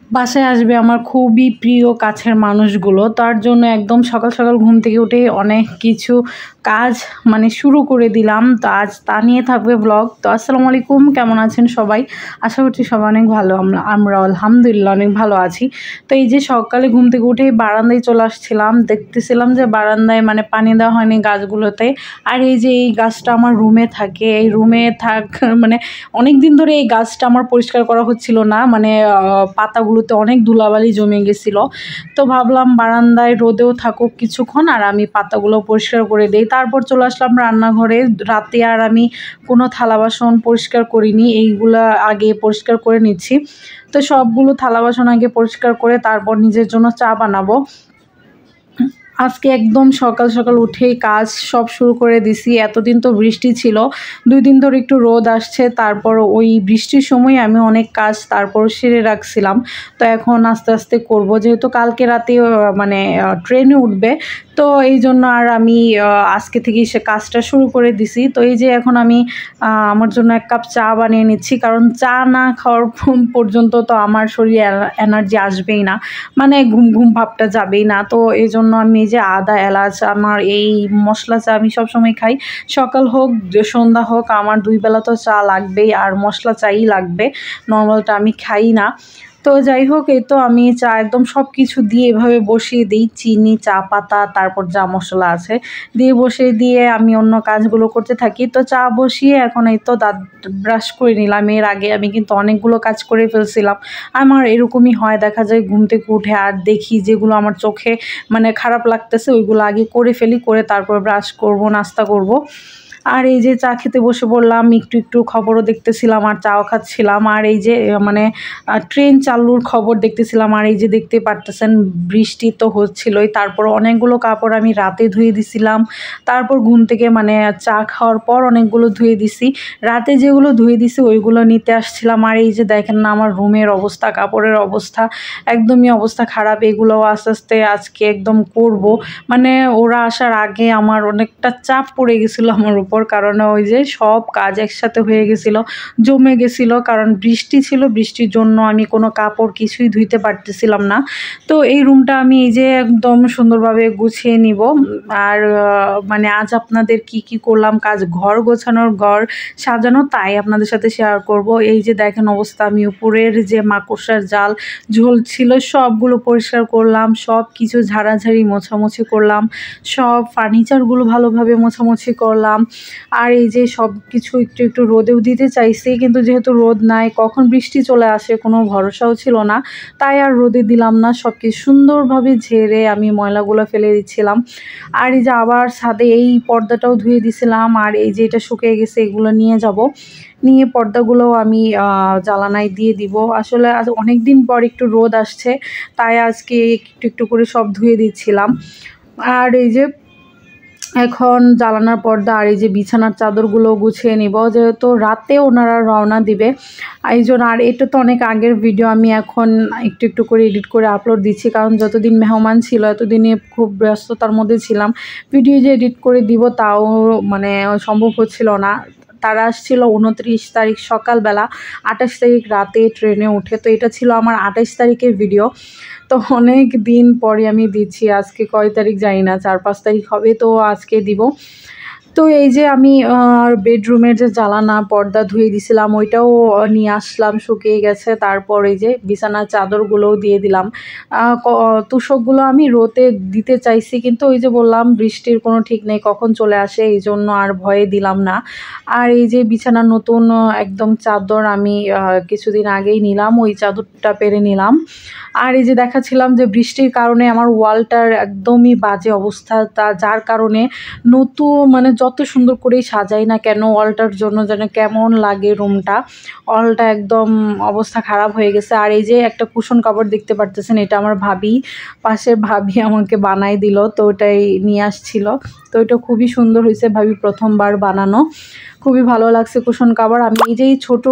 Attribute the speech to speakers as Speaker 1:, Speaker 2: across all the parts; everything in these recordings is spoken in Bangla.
Speaker 1: বাসায় আসবে আমার খুবই প্রিয় কাছের মানুষগুলো। তার জন্য একদম সকাল সকাল ঘুম থেকে উঠেই অনেক কিছু কাজ মানে শুরু করে দিলাম। তো আজ তা নিয়ে থাকবে ব্লগ। তো আসসালামু আলাইকুম, কেমন আছেন সবাই? আশা করছি সবাই অনেক ভালো। আমরা আলহামদুলিল্লাহ অনেক ভালো আছি। তো এই যে সকালে ঘুম থেকে উঠেই বারান্দায় চলে আসছিলাম, দেখতেছিলাম যে বারান্দায় মানে পানি দেওয়া হয়নি গাছগুলোতে। আর এই যে এই গাছটা আমার রুমে থাকে, এই রুমে মানে অনেক দিন ধরে এই গাছটা আমার পরিষ্কার করা হচ্ছিল না, মানে পাতাগুলোতে অনেক ধুলাবালি জমে গেছিলো। তো ভাবলাম বারান্দায় রোদেও থাকুক কিছুক্ষণ আর আমি পাতাগুলো পরিষ্কার করে দিই। তারপর চলে আসলাম রান্নাঘরে। রাতে আর আমি কোনো থালা বাসন পরিষ্কার করিনি, এইগুলা আগে পরিষ্কার করে নিচ্ছি। তো সবগুলো থালা বাসন আগে পরিষ্কার করে তারপর নিজের জন্য চা বানাবো। আজকে একদম সকাল সকাল উঠেই কাজ সব শুরু করে দিছি। এতদিন তো বৃষ্টি ছিল, 2 দিন ধরে একটু রোদ আসছে, তারপর ওই বৃষ্টির সময় আমি অনেক কাজ তারপর সেরে রাখছিলাম। তো এখন আস্তে আস্তে করব, যেহেতু কালকে রাতে মানে ট্রেনে উঠবে, তো এই জন্য আর আমি আজকে থেকেই সে কাজটা শুরু করে দিছি। তো এই যে এখন আমি আমার জন্য 1 কাপ চা বানিয়ে নিচ্ছি, কারণ চা না খাওয়ার পর্যন্ত তো আমার শরীরে এনার্জি আসবেই না, মানে ঘুম ঘুম ভাবটা যাবেই না। তো এই জন্য আমি যে আদা এলাচ আমার এই মশলা চা আমি সবসময় খাই, সকাল হোক সন্ধ্যা হোক আমার 2 বেলা তো চা লাগবেই, আর মশলা চাই লাগবে, নর্মালটা আমি খাই না। তো যাই হোক, এই তো আমি চা একদম সব কিছু দিয়ে এভাবে বসিয়ে দিই, চিনি, চা পাতা, তারপর যা মশলা আছে দিয়ে বসিয়ে দিয়ে আমি অন্য কাজগুলো করতে থাকি। তো চা বসিয়ে এখন এই তো দাঁত ব্রাশ করে নিলাম। এর আগে আমি কিন্তু অনেকগুলো কাজ করে ফেলছিলাম। আমার এরকমই হয়, দেখা যায় ঘুম থেকে উঠে আর দেখি যেগুলো আমার চোখে মানে খারাপ লাগতেছে ওইগুলো আগে করে ফেলি, করে তারপর ব্রাশ করব, নাস্তা করব। আর এই যে চা খেতে বসে পড়লাম, একটু একটু খবরও দেখতেছিলাম আর চাও খাচ্ছিলাম। আর এই যে মানে ট্রেন চালুর খবর দেখতেছিলাম। আর এই যে দেখতে পারতেছেন বৃষ্টি তো হচ্ছিলই, তারপর অনেকগুলো কাপড় আমি রাতে ধুয়ে দিছিলাম। তারপর ঘুম থেকে মানে চা খাওয়ার পর অনেকগুলো ধুয়ে দিছি। রাতে যেগুলো ধুয়ে দিছি ওইগুলো নিতে আসছিলাম। আর এই যে দেখেন না আমার রুমের অবস্থা, কাপড়ের অবস্থা একদমই অবস্থা খারাপ। এগুলোও আস্তে আস্তে আজকে একদম করব, মানে ওরা আসার আগে আমার অনেকটা চাপ পড়ে গেছিলো আমার উপর, কারণ ওই যে সব কাজ একসাথে হয়ে গেছিলো, জমে গেছিলো, কারণ বৃষ্টি ছিল, বৃষ্টির জন্য আমি কোনো কাপড় কিছুই ধুইতে পারতেছিলাম না। তো এই রুমটা আমি এই যে একদম সুন্দরভাবে গুছিয়ে নিব। আর মানে আজ আপনাদের কি করলাম কাজ, ঘর গোছানোর, ঘর সাজানো, তাই আপনাদের সাথে শেয়ার করব। এই যে দেখেন অবস্থা, আমি উপরের যে মাকড়সার জাল ঝুলছিল সবগুলো পরিষ্কার করলাম, সব কিছু ঝাড়াঝাড়ি মোছামুছি করলাম, সব ফার্নিচারগুলো ভালোভাবে মোছামুছি করলাম। আর এই যে সব কিছু একটু একটু রোদেও দিতে চাইছি, কিন্তু যেহেতু রোদ নাই, কখন বৃষ্টি চলে আসে কোনো ভরসাও ছিল না, তাই আর রোদে দিলাম না। সব কিছু সুন্দরভাবে ঝেড়ে আমি ময়লাগুলো ফেলে দিচ্ছিলাম। আর এই যে আবার ছাদে এই পর্দাটাও ধুয়ে দিছিলাম। আর এই যে এটা শুকিয়ে গেছে, এগুলো নিয়ে যাব, নিয়ে পর্দাগুলোও আমি জ্বালানায় দিয়ে দিব। আসলে আজ অনেক দিন পর একটু রোদ আসছে, তাই আজকে একটু একটু করে সব ধুয়ে দিচ্ছিলাম। আর এই যে এখন জ্বালানার পর্দা আর এই যে বিছানার চাদরগুলো গুছিয়ে নিব, যেহেতু রাতে ওনারা রওনা দিবে এই জন্য। আর এটা তো অনেক আগের ভিডিও, আমি এখন একটু একটু করে এডিট করে আপলোড দিচ্ছি, কারণ যতদিন মেহমান ছিল এতদিনে খুব ব্যস্ততার মধ্যে ছিলাম, ভিডিও যে এডিট করে দিব তাও মানে সম্ভব হচ্ছিল না। তারা আসছিল 29 তারিখ সকালবেলা, 28 তারিখ রাতে ট্রেনে উঠে। তো এটা ছিল আমার 28 তারিখের ভিডিও। তো অনেক দিন পরে আমি দিচ্ছি, আজকে কয় তারিখ জানি না, 4-5 তারিখ হবে, তো আজকে দিব। তো এই যে আমি বেডরুমের যে জ্বালানা পর্দা ধুয়ে দিছিলাম ওইটাও নিয়ে আসলাম, শুকিয়ে গেছে। তারপর এই যে বিছানার চাদরগুলোও দিয়ে দিলাম। তোশকগুলো আমি রোদে দিতে চাইছি, কিন্তু ওই যে বললাম বৃষ্টির কোনো ঠিক নেই, কখন চলে আসে, এই জন্য আর ভয়ে দিলাম না। আর এই যে বিছানার নতুন একদম চাদর আমি কিছুদিন আগেই নিলাম, ওই চাদরটা পেরে নিলাম। আর এই যে দেখাচ্ছিলাম যে বৃষ্টির কারণে আমার ওয়ালটার একদমই বাজে অবস্থা, যার কারণে নতুন মানে যত সুন্দর করেই সাজাই না কেন ওয়ালটার জন্য যেন কেমন লাগে রুমটা, ওয়ালটা একদম অবস্থা খারাপ হয়ে গেছে। আর এই যে একটা কুশন কাভার দেখতে পারতেছেন, এটা আমার ভাবি, পাশের ভাবি আমাকে বানাই দিল, তো ওটাই নিয়ে আসছিল। তো এটা খুবই সুন্দর হয়েছে, ভাবি প্রথমবার বানানো, খুবই ভালো লাগছে কুশন কাভার। আমি এই যে ছোট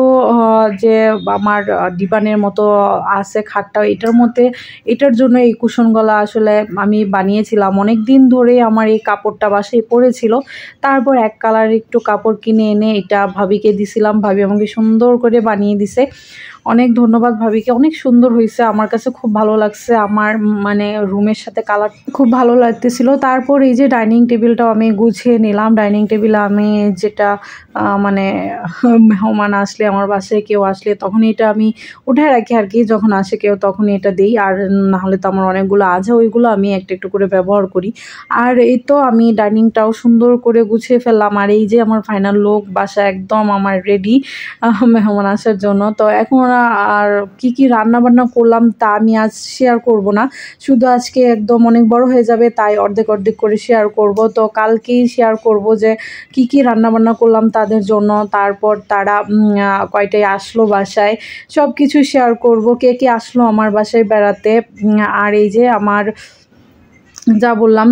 Speaker 1: যে আমার ডিবানের মতো আছে খাটটা, এটার মধ্যে এটার জন্য এই কুশনগুলো আসলে আমি বানিয়েছিলাম। অনেক দিন ধরে আমার এই কাপড়টা বাসায় পড়েছিল, তারপর এক কালার একটু কাপড় কিনে এনে এটা ভাবিকে দিছিলাম, ভাবি আমাকে সুন্দর করে বানিয়ে দিছে, অনেক ধন্যবাদ ভাবিকে, অনেক সুন্দর হয়েছে, আমার কাছে খুব ভালো লাগছে, আমার মানে রুমের সাথে কালার খুব ভালো লাগতেছিল। তারপর এই যে ডাইনিং টেবিলটাও আমি গুছিয়ে নিলাম। ডাইনিং টেবিলে আমি যেটা মানে মেহমান আসলে, আমার বাসায় কেউ আসলে তখন এটা আমি উঠায় রাখি আর কি, যখন আসে কেউ তখন এটা দিই। আর নাহলে তো আমার অনেকগুলো আছে, ওইগুলো আমি একটা একটু করে ব্যবহার করি। আর এই তো আমি ডাইনিংটাও সুন্দর করে গুছিয়ে ফেললাম। আর এই যে আমার ফাইনাল লুক, বাসা একদম আমার রেডি মেহমান আসার জন্য। তো এখন আর কি রান্না বান্না করলাম তা আমি আজ শেয়ার করব না, শুধু আজকে একদম অনেক বড় হয়ে যাবে, তাই অর্ধেক অর্ধেক করে শেয়ার করব। তো কালকেই শেয়ার করব যে কি রান্না বান্না করলাম তাদের জন্য, তারপর তারা কয়টায় আসলো বাসায়, সব কিছু শেয়ার করব, কে আসলো আমার বাসায় বেড়াতে। আর এই যে আমার যা বললাম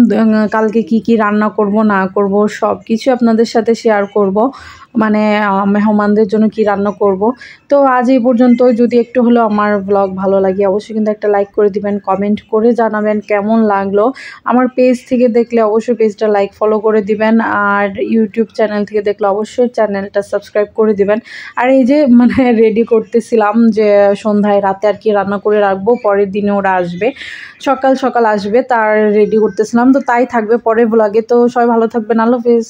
Speaker 1: কালকে কি রান্না করব না করব সব কিছু আপনাদের সাথে শেয়ার করব, মানে মেহমানদের জন্য কি রান্না করব। তো আজ এই পর্যন্ত। যদি একটু হলেও আমার ব্লগ ভালো লাগে অবশ্যই কিন্তু একটা লাইক করে দিবেন, কমেন্ট করে জানাবেন কেমন লাগলো। আমার পেজ থেকে দেখলে অবশ্যই পেজটা লাইক ফলো করে দিবেন, আর ইউটিউব চ্যানেল থেকে দেখলে অবশ্যই চ্যানেলটা সাবস্ক্রাইব করে দিবেন। আর এই যে মানে রেডি করতেছিলাম যে সন্ধ্যায় রাতে আর কি রান্না করে রাখবো, পরের দিনে ওরা আসবে, সকাল সকাল আসবে, তার রেডি করতেছিলাম। তো তাই থাকবে পরের ব্লগে। তো সবাই ভালো থাকবেন, আল্লাহ হাফেজ।